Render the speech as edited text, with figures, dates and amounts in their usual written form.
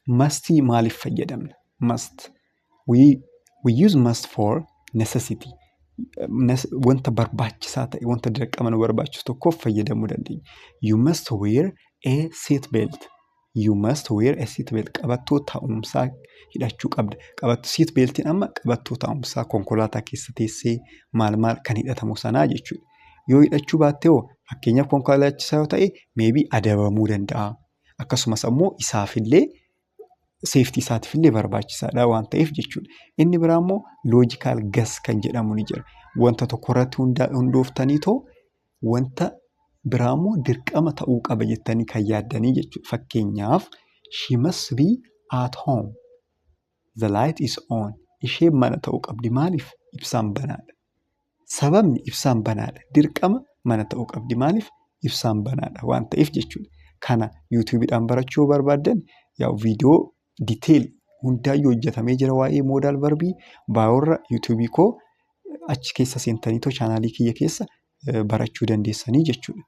Must maaliif fayyadamna? Must. We use must for necessity. Wanta barbaachisaa ta'e, wanta dirqama nu barbaachisu tokkoof fayyadamuu dandeenya. You must wear a seat belt. You must wear a seat belt. Qabattoo taa'umsaa hidhachuu qabda. Seat beltiin amma qabattoo taa'umsaa konkolaataa keessa teessee maal kan hidhatamu sanaa jechuudha. Yoo hidhachuu baatte hoo fakkeenyaaf konkolaachisaa yoo ta'e maybe adabamuu danda'a. Akkasumas ammoo isaafillee seeftii isaatiifillee barbaachisaadha waan ta'eef jechuudha. Inni biraa immoo loojikaal gas kan jedhamu ni jira. Wanta tokko irratti hundooftanii too wanta biraa immoo dirqama ta'uu qaba jettanii kan yaaddanii jechuudha. Fakkeenyaaf she must be at home. The light is on. Isheen mana ta'uu qabdi. Maaliif? Ibsaan banaadha. Sababni ibsaan banaadha. Dirqama mana ta'uu qabdi. Maaliif? Ibsaan banaadha waan ta'eef jechuudha. Kana yuutuubiidhaan barachuu barbaaddan viidiyoo detail hundaayyuu hojjetamee jira waa'ee moodaal verbii baay'oorra yuutuubii koo achi keessa seentanii too chaanaalii kiyya keessa barachuu dandeessanii jechuudha.